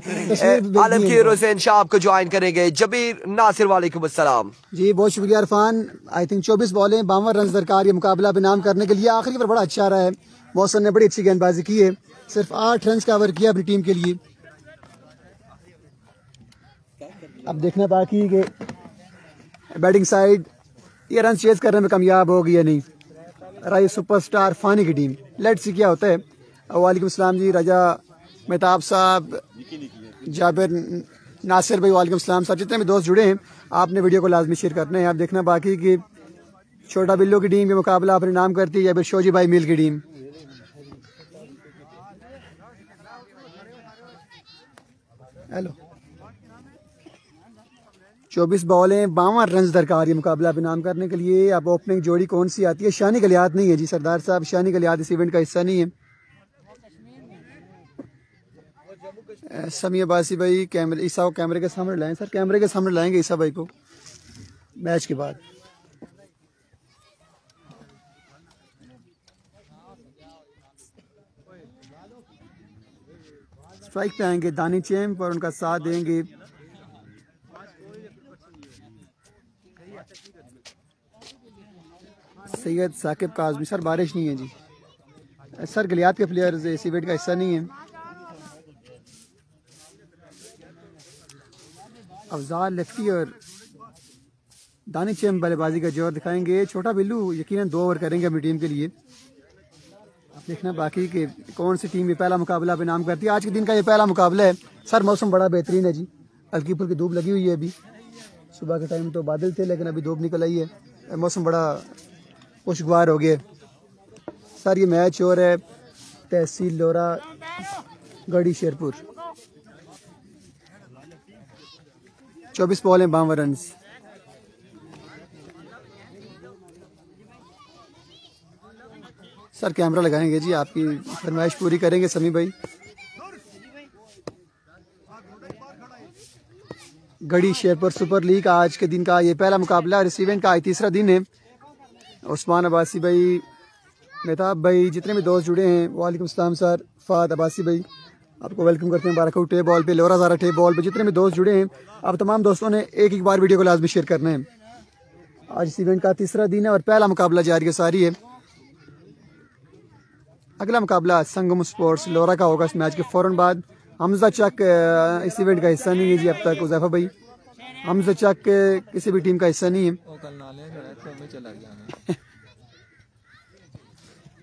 Alamgir Hussain Shah, आपको ज्वाइन करेंगे जबीर नासिर। वालेकुम अस्सलाम जी, बहुत शुक्रिया इरफान। आई थिंक 24 बॉलें 52 रन दरकार ये मुकाबला बेनाम करने के लिए। आखिरी पर बड़ा अच्छा रहा है, मौसम ने बड़ी अच्छी गेंदबाजी की है, सिर्फ 8 रन का ओवर किया अपनी टीम के लिए। अब देखना बाकी कि बैटिंग साइड ये रन चेज करने में कामयाब होगी या नहीं। राय सुपरस्टार फानी की टीम, लेट्स सी क्या होता है। वालेकुम सलाम जी, रजा मेहताब साहब, जाबिर नासिर भाई, वालेकुम सलाम साहब, जितने भी दोस्त जुड़े हैं आपने वीडियो को लाजमी शेयर करना है। आप देखना बाकी कि छोटा बिल्लो की टीम के मुकाबला अपने नाम करती है या फिर शोजी भाई मिल की टीम। हेलो, 24 बॉलें 52 रन दरकार ये मुकाबला बेनाम करने के लिए। अब ओपनिंग जोड़ी कौन सी आती है? शानी गलियात नहीं है जी सरदार साहब, शानी गलियात इस इवेंट का हिस्सा नहीं है। समी अब्बासी भाई कैमरे, ईसा को कैमरे के सामने लाएं सर, कैमरे के सामने लाएंगे ईसा भाई को मैच के बाद। स्ट्राइक पे आएंगे दानी चैम्प और उनका साथ देंगे सैयद साकिब काज़मी। सर बारिश नहीं है जी सर, गलियात के प्लेयर्स इस इवेंट का हिस्सा नहीं है। अफजाल लेफ्टी और दानी चैम्प बल्लेबाजी का जोर दिखाएंगे। छोटा बिल्लू यकीनन 2 ओवर करेंगे अपनी टीम के लिए। अब देखना बाकी कि कौन सी टीम ये पहला मुकाबला पे नाम करती है। आज के दिन का ये पहला मुकाबला है। सर मौसम बड़ा बेहतरीन है जी, हल्की फुल्की धूप लगी हुई है। अभी सुबह के टाइम तो बादल थे, लेकिन अभी धूप निकल आई है, मौसम बड़ा खुशगवार हो गया। सर ये मैच हो रहा है तहसील लोरा गढ़ी शेरपुर। 24 बॉलें 52 रन। सर कैमरा लगाएंगे जी, आपकी फरमाइश पूरी करेंगे समी भाई। गढ़ी शेरपुर सुपर लीग आज के दिन का ये पहला मुकाबला और इस इवेंट का तीसरा दिन है। उस्मान अब्बासी भाई, मेहताब भाई, जितने भी दोस्त जुड़े हैं, वालेकुम सलाम सर। फाद अब्बासी भाई, आपको वेलकम करते हैं। बारकआउट टे बॉल पे, लोरा ज़ारा टे बॉल पे, जितने भी दोस्त जुड़े हैं, आप तमाम दोस्तों ने एक एक बार वीडियो को लाजमी शेयर करना है। आज इस इवेंट का तीसरा दिन है और पहला मुकाबला जारी है सारी है। अगला मुकाबला संगम स्पोर्ट्स लोरा का होगा इस मैच के फ़ौरन बाद। हमजा चक इस इवेंट का हिस्सा नहीं है जी अब तक। उज़ैफा भाई, हमजा चक किसी भी टीम का हिस्सा नहीं है।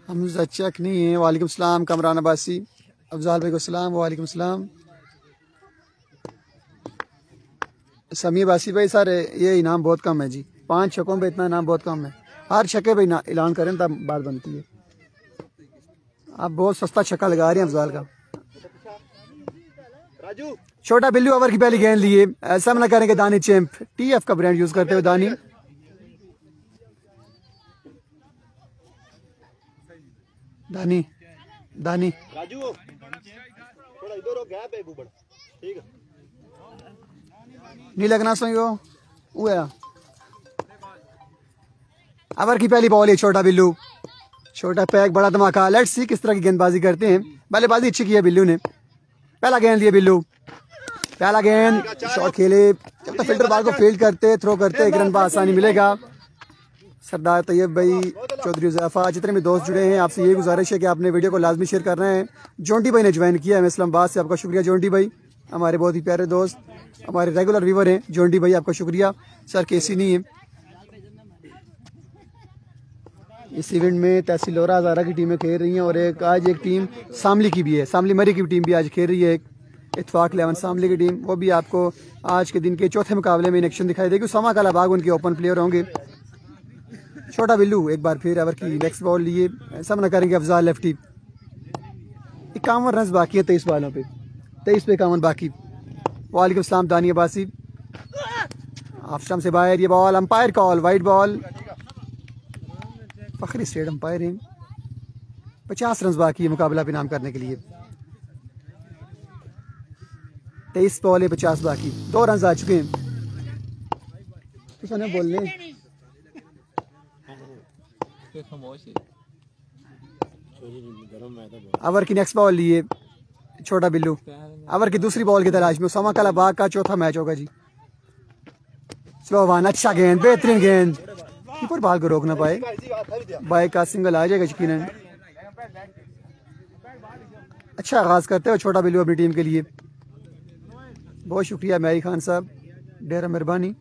हमजा चक नहीं है। वालेकुम सलाम कमरान अब्बासी, अफजाल भाई को सलाम। वालेकुम सलाम समी अब्बासी भाई। सर ये इनाम बहुत कम है जी, 5 छक्कों पे इतना इनाम बहुत कम है। हर छक्के पे ऐलान करें तब बात बनती है। आप बहुत सस्ता छक्का लगा रहे हैं अफजाल का। छोटा बिल्लू ओवर की पहली गेंद लिए, ऐसा ना करेंगे। दानी चैंप TF का ब्रांड यूज करते हुए दानी दानी दानी नहीं लगना सो ओवर की पहली बॉल है। छोटा बिल्लू, छोटा पैक बड़ा धमाका। लेट्स सी किस तरह की गेंदबाजी करते हैं। बल्लेबाजी अच्छी की है बिल्लू ने। पहला गेंद लिया बिल्लू, पहला गेंद शॉट खेले। जब तक फिल्टर बॉल को फील्ड करते थ्रो करते 1 रन पर आसानी मिलेगा। सरदार तैयब भाई, चौधरी उज़ैफा, जितने भी दोस्त जुड़े हैं, आपसे ये गुजारिश है कि आपने वीडियो को लाजमी शेयर करना है। जोंटी भाई ने ज्वाइन किया है इस्लामाबाद से, आपका शुक्रिया जोंटी भाई। हमारे बहुत ही प्यारे दोस्त, हमारे रेगुलर व्यूवर हैं जोंटी भाई, आपका शुक्रिया। सर केसी नहीं है इस इवेंट में। तहसील लोरा हज़ारा की टीमें खेल रही हैं और आज एक टीम शामली की भी है, शामली मरी की टीम भी आज खेल रही है। एक इत्तेफाक 11 शामली की टीम, वो भी आपको आज के दिन के चौथे मुकाबले में इन एक्शन दिखाई देगी। उसामा कलाबाग उनके ओपन प्लेयर होंगे। छोटा बिल्लू एक बार फिर ओवर की नेक्स्ट बॉल लिए, सामना करेंगे अफजाल लेफ्टी। 51 रन बाकी है 23 बॉलों पे, 23 पे 51 बाकी। वालेकुम सलाम दानी अब्बासी, ऑफ से बाहर ये ball, umpire call, wide ball. Fakhri state umpiring. 50 run बाकी है मुकाबला पे नाम करने के लिए। 23 बॉल है, 50 बाकी, 2 रन आ चुके हैं। तो बोलने ओवर की नेक्स्ट बॉल लिए छोटा बिल्लू। ओवर की दूसरी बॉल की तलाश में उसामा कलाबाग का चौथा मैच होगा जी। स्लो वन, अच्छा गेंद, बेहतरीन गेंद, कीपर बॉल को रोक ना पाए। बाइक का सिंगल आ जाएगा यकीनन। अच्छा आगाज करते हो छोटा बिल्लू अपनी टीम के लिए। बहुत शुक्रिया मैरी खान साहब, ढेर मेहरबानी।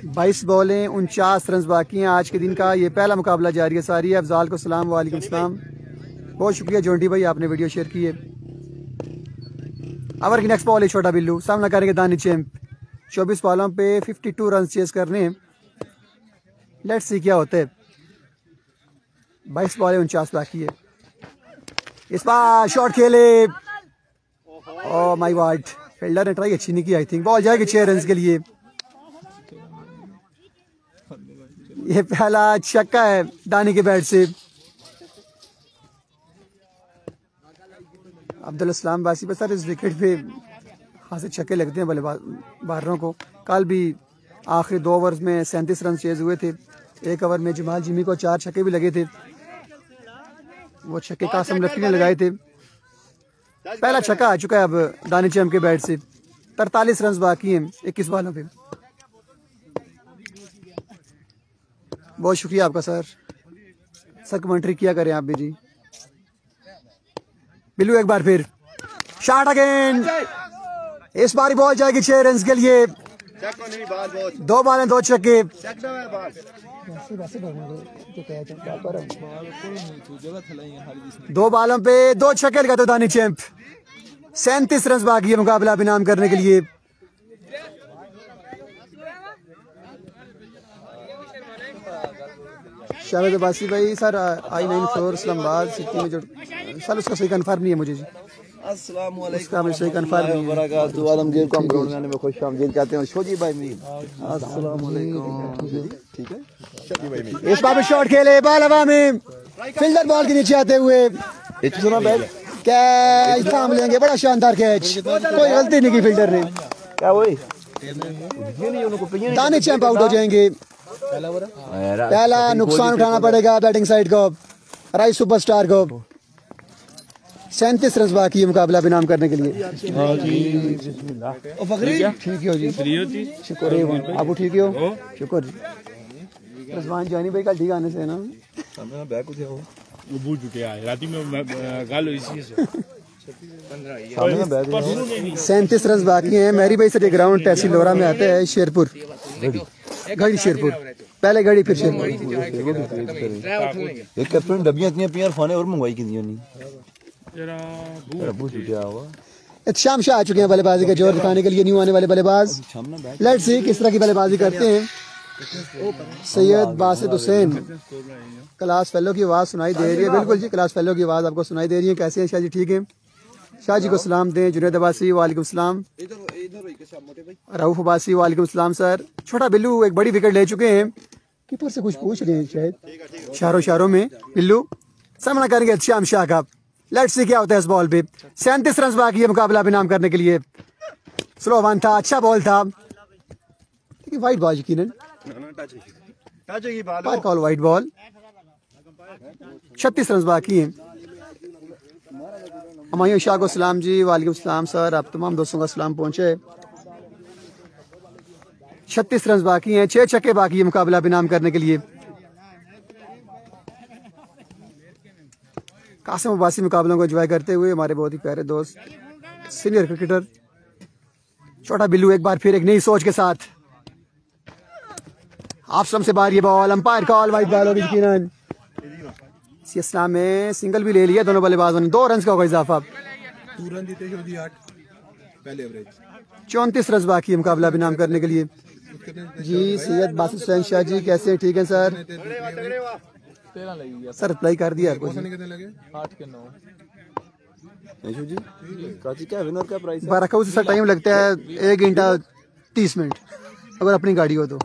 22 बॉलें 49 रन बाकी हैं। आज के दिन का ये पहला मुकाबला जारी है सारी है। अफजाल को सलाम, वालेकुम सलाम, बहुत शुक्रिया जोंटी भाई, आपने वीडियो शेयर की है। ओवर की नेक्स्ट बॉल है छोटा बिल्लू, सामना करेंगे दानी चैंप। 24 बॉलों पे 52 रन चेस करने हैं। लेट्स सी क्या होता है। 22 बॉलें 49 बाकी है। इस बार शॉट खेले, ओह माय गॉड, फील्डर ने ट्राई अच्छी नहीं की। आई थिंक बॉल जाएगी 6 रन के लिए। ये पहला छक्का है दानी के बैट से। अब्दुल इस्लाम बासी पर सर इस विकेट पे खासे छक्के लगते हैं बल्लेबाजों को। कल भी आखिरी 2 ओवर्स में 37 रन चेज हुए थे। एक ओवर में जमाल जिमी को 4 छक्के भी लगे थे। वो छक्के कासिम लकी ने लगाए थे। पहला छक्का आ चुका है अब दानी चैंप के बैट से। 43 रन बाकी हैं 21 बॉलों पे। बहुत शुक्रिया आपका सर, कमेंट्री किया करें आप भी जी। बिल्लू एक बार फिर शॉट अगेन, इस बारी बॉल जाएगी 6 रन के लिए। 2 बॉलें 2 छक्के। 2 बॉलों पे 2 छक्के लगाते तो दानी चैंप। 37 रन बाकी है मुकाबला भी नाम करने के लिए। शाहिद अब्बासी भाई सर I-94 इस्लामाबाद सिटी में जो सर उसका सही कन्फर्म नहीं है मुझे जी। अस्सलाम उसका वालेकुम कन्फर्म बरकातहू। आलमगीर को हम ग्राउंड में आने में खुश आमदीद कहते हैं। शोजी भाई मीर अस्सलाम वालेकुम। ठीक है, इस बार शॉट खेले, बॉल हवा में, फील्डर बॉल के नीचे आते हुए सुना बैट कैच थाम लेंगे। बड़ा शानदार कैच, कोई गलती नहीं की फील्डर ने। क्या हुई? दानिश चैंप आउट हो जाएंगे। पहला नुकसान उठाना पड़ेगा बैटिंग साइड को, राइस सुपरस्टार को। 37 रन बाकी है मुकाबला विनाम करने के लिए। ठीक हो जी, शुक्र है। आप ठीक हो? शुक्र जी। रजवान जानी भाई कल ठीक आने से ना वो भूल चुके हैं रात में गाल इसी से 37 रन बाकी हैं। मैरी भाई से ग्राउंड तहसील लोरा में आता है शेरपुर, घड़ी शेरपुर, पहले घड़ी फिर शेरपुर। एक कैप्टन डब्बियां इतनी पियार फाने और मंगवाई की नहीं शाम शाह आ चुके हैं बल्लेबाजी का जोर दिखाने के लिए न्यू आने वाले बल्लेबाज। लेट्स सी किस तरह की बल्लेबाजी करते हैं। सैयद बासित हुसैन, क्लास फेलो की आवाज़ सुनाई दे रही है। बिल्कुल जी, क्लास फेलो की आवाज़ आपको सुनाई दे रही है। कैसे हैं शाह जी? ठीक है। शाह जी को सलाम दें। जुनैद अब्बासी वालेकुम सलाम। रऊफ अब्बासी वालेकुम सलाम सर। छोटा बिल्लू एक बड़ी विकेट ले चुके हैं। कीपर से कुछ पूछ रहे हैं शायद शारों में। बिल्लू सामना करेंगे श्याम शाह का। लेट्स सी क्या होता है इस बॉल पे। 37 रन बाकी है मुकाबला विनाम करने के लिए। स्लो वन था, अच्छा बॉल था, वाइट बॉल यकीनन कॉल वाइट बॉल। 36 रन बाकी हैं। हमायूं शाह को सलाम जी। वालेकुम सलाम सर। आप तमाम दोस्तों का सलाम पहुंचे। 36 रन बाकी हैं, 6 छक्के बाकी है मुकाबला विनाम करने के लिए। कासिम अब्बासी मुकाबलों को एंजॉय करते हुए हमारे बहुत ही प्यारे दोस्त सीनियर क्रिकेटर छोटा बिल्लू एक बार फिर एक नई सोच के साथ आप से बाहर ये ball, umpire call, white ball होगी यकीनन। इस्लाम में सिंगल भी ले लिया दोनों बल्लेबाजों ने। 2 रन का होगा इजाफा। 34 रन बाकी है मुकाबला विनाम करने के लिए। जी सैयद बासित हुसैन शाह जी कैसे हैं? ठीक है सर। सर अप्लाई कर दिया आपको? 12 से टाइम लगता है 1 घंटा 30 मिनट अगर अपनी गाड़ी हो तो।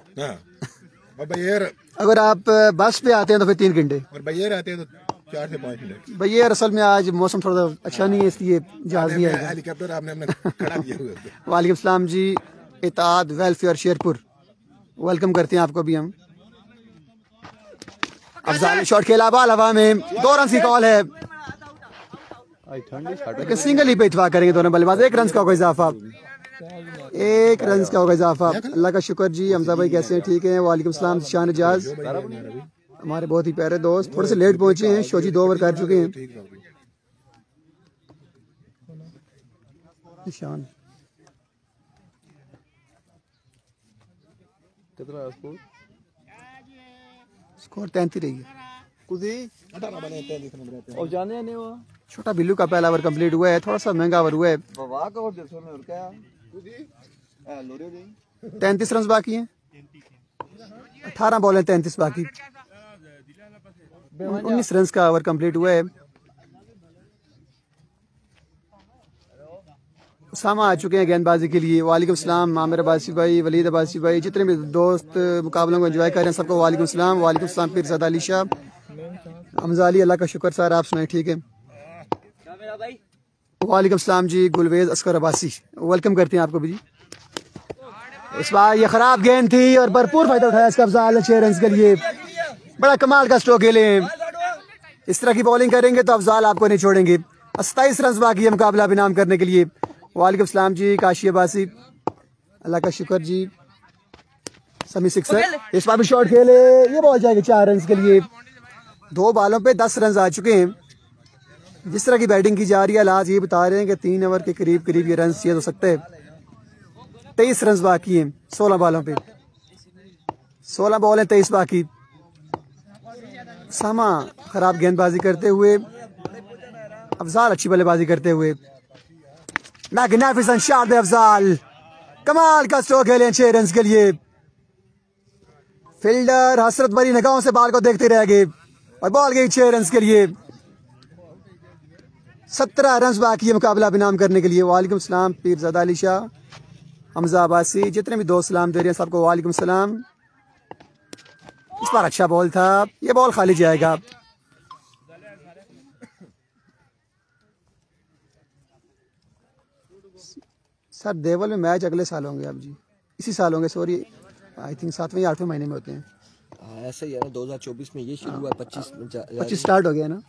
अगर आप बस पे आते हैं तो फिर 3 घंटे और बैयर आते हैं तो 4 से 5 मिनट। बैयर असल में आज मौसम थोड़ा अच्छा नहीं है इसलिए जहाज नहीं आएगा। हेलीकॉप्टर आपने खड़ा किया हुआ है। वालेकुम सलाम जी। इताद वेलफेयर शेरपुर वेलकम करते हैं आपको भी हम। अफजाल शॉट खेला, बॉल हवा में, 2 रन की कॉल है लेकिन सिंगल ही पे इत्तेफाक करेंगे दोनों बल्लेबाज। 1 रन का होगा इजाफा। 1 रन का होगा इजाफा। अल्लाह का शुक्र जी। हमजा भाई कैसे हैं? ठीक हैं। वालेकुम सलाम शान एजाज हमारे बहुत ही प्यारे दोस्त। थोड़े से लेट पहुंचे हैं, शोजी 2 ओवर कर चुके हैं। शान स्कोर 33 रही है। छोटा बिल्लू का पहला ओवर कंप्लीट हुआ है। थोड़ा सा महंगा ओवर हुआ है। 33 रन बाकी हैं। 18 बॉल है, 33 बाकी। 19 रन का ओवर कंप्लीट हुआ है। उसामा आ चुके हैं गेंदबाजी के लिए। वालेकुम सलाम आमिर अब्बासी भाई, वलीद अब्बासी भाई, जितने भी दोस्त मुकाबलों को एंजॉय कर रहे हैं सबको वालेकुम सलाम। वालेकुम सलाम पीर सदा अली शाह, हमजा अली, अल्लाह का शुक्र सर। आप सुनाए? ठीक है। वालेकुम सलाम जी। गुलवेज अस्कर अब्बासी वेलकम करते हैं आपको भी जी। इस बार ये खराब गेंद थी और भरपूर फायदा उठाया इसका अफजाल 6 रन के लिए। बड़ा कमाल का स्ट्रोक खेले। इस तरह की बॉलिंग करेंगे तो अफजाल आपको नहीं छोड़ेंगे। 27 रन बाकी है मुकाबला विनाम करने के लिए। वालेकुम सलाम जी। काशी अब्बासी अल्लाह का शुक्र जी। समी सिक्सर इस बार भी शॉट खेले, ये बॉल जाएगी 4 रन के लिए। 2 बॉलों पे 10 रन आ चुके हैं। जिस तरह की बैटिंग की जा रही है हालात ये बता रहे हैं कि 3 ओवर के करीब करीब ये रन चेज हो सकते हैं। 23 रन बाकी हैं 16 बॉलों पे। 16 बॉल है, 23 बाकी। सामा खराब गेंदबाजी करते हुए, अफजाल अच्छी बल्लेबाजी करते हुए। मैग्निफिसेंट शॉट अफजाल, कमाल का स्ट्रोक खेले 6 रन के लिए। फील्डर हसरत भरी निगाहों से बॉल को देखते रह गए और बॉल गई 6 रन के लिए। 17 रन बाकी है मुकाबला बिनाम करने के लिए। वालेकुम सलाम पीरज़ादा अली शाह, हमजा अब्बासी, जितने भी दोस्त सलाम दे रहे हैं सबको वालेकुम सलाम। इस बार अच्छा बॉल था, ये बॉल खाली जाएगा। सर देवल में मैच अगले साल होंगे अब जी, इसी साल होंगे, सॉरी आई थिंक 7वें या 8वें महीने में होते हैं। ऐसा ही है ना, 2024 में ये शुरू हुआ, 25 स्टार्ट हो गया ना।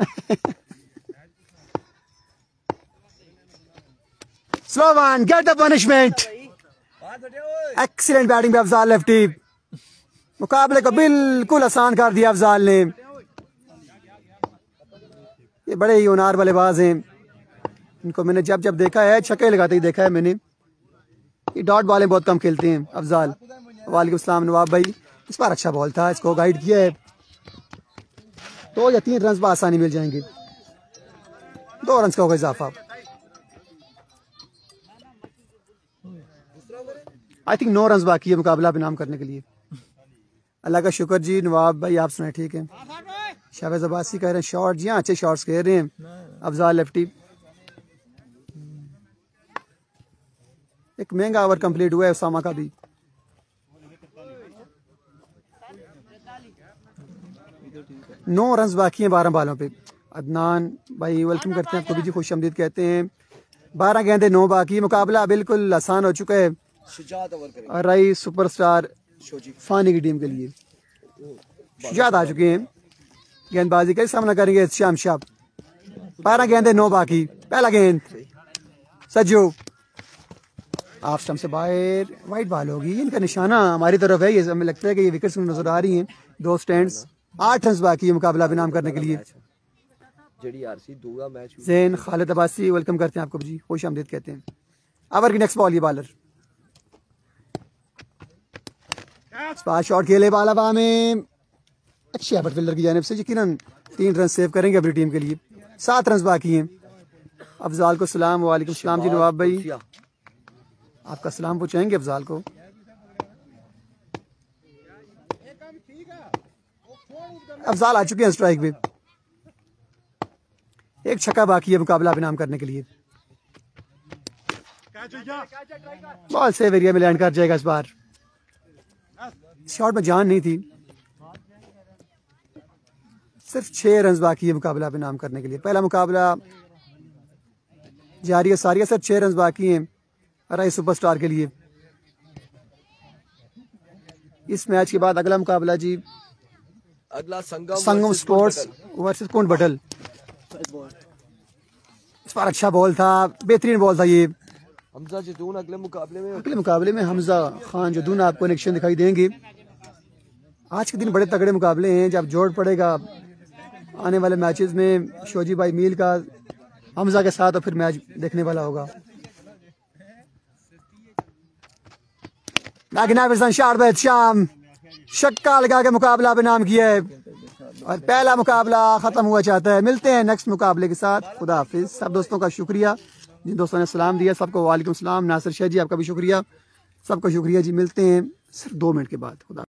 Slow one, get the punishment. Excellent batting पे अफजाल लेफ्टी, मुकाबले को बिल्कुल आसान कर दिया अफजाल ने। ये बड़े ही होनहार बल्लेबाज हैं, इनको मैंने जब जब देखा है, छक्के लगाते ही देखा है मैंने। ये डॉट बॉलें बहुत कम खेलते हैं अफजाल। वालेकुम सलाम नवाब भाई, इस बार अच्छा बॉल था, इसको गाइड किया है। 2 या 3 रन आसानी मिल जाएंगे, 2 रन का होगा इजाफा। आई थिंक 9 रन बाकी है मुकाबला बिनाम करने के लिए। अल्लाह का शुक्र जी। नवाब भाई आप सुनाए ठीक है। शाहबाज अब्बासी कह रहे हैं शॉट, जी हाँ अच्छे शॉट्स कह रहे हैं अफजाल लेफ्टी। एक महंगा ओवर कंप्लीट हुआ है उसामा का भी। नौ रन बाकी हैं 12 बालों पे। अदनान भाई वेलकम करते हैं आपको भी जी, खुश आमदीद कहते हैं। 12 गेंदे 9 बाकी, मुकाबला बिल्कुल आसान हो चुका है और रही सुपरस्टार फानी की टीम के लिए। शुजात आ चुके हैं, गेंदबाजी का सामना करेंगे श्याम शाह। 12 गेंदे 9 बाकी, पहला गेंद सज्जू ऑफ स्टंप से बाहर, वाइट बॉल होगी। इनका निशाना हमारी तरफ है, ये हमें लगता है कि ये विकेट्स नजर आ रही हैं। 2 स्टैंड्स, 8 रन बाकी है मुकाबला बिनाम करने के लिए। जैन खालिद अब्बासी वेलकम करते हैं आपको जी, खुश आमदीद कहते हैं। ओवर की नेक्स्ट बॉल, ये बॉलर स्पार शॉट खेले बाला में, अच्छी एफर्ट फील्डर की जानिब से, यकीनन 3 रन सेव करेंगे अपनी टीम के लिए। 7 रन बाकी हैं। अफजाल को सलाम। वालेकुम सलाम जी नवाब भाई, आपका सलाम पहुंचाएंगे अफजाल को। अफजाल आ चुके हैं स्ट्राइक पे, एक छक्का बाकी है मुकाबला बिनाम करने के लिए। बॉल सेव एरिया में लैंड कर जाएगा इस बार। शॉट में जान नहीं थी। सिर्फ 6 रन बाकी है मुकाबला बिनाम करने के लिए। पहला मुकाबला जारी है सारिया, सिर्फ 6 रन बाकी हैं राय सुपरस्टार के लिए। इस मैच के बाद अगला मुकाबला जी, अगला संगम स्पोर्ट्स वर्सेस कुंड बटल। इस बार अच्छा बॉल था, बेहतरीन बॉल था ये। हमजा जदून अगले मुकाबले में हमजा खान जदून आपको कनेक्शन दिखाई देंगे। आज के दिन बड़े तगड़े मुकाबले हैं, जब जोड़ पड़ेगा आने वाले मैचेस में शोजी भाई मील का हमजा के साथ, और फिर मैच देखने वाला होगा। शाम शक्का लगा के मुकाबला बिनाम किया है और पहला मुकाबला खत्म हुआ चाहता है। मिलते हैं नेक्स्ट मुकाबले के साथ। खुदा हाफिज। सब दोस्तों का शुक्रिया जिन दोस्तों ने सलाम दिया, सबको वालेकुम सलाम। नासिर शाह जी आपका भी शुक्रिया, सबको शुक्रिया जी। मिलते हैं सिर्फ 2 मिनट के बाद। खुदा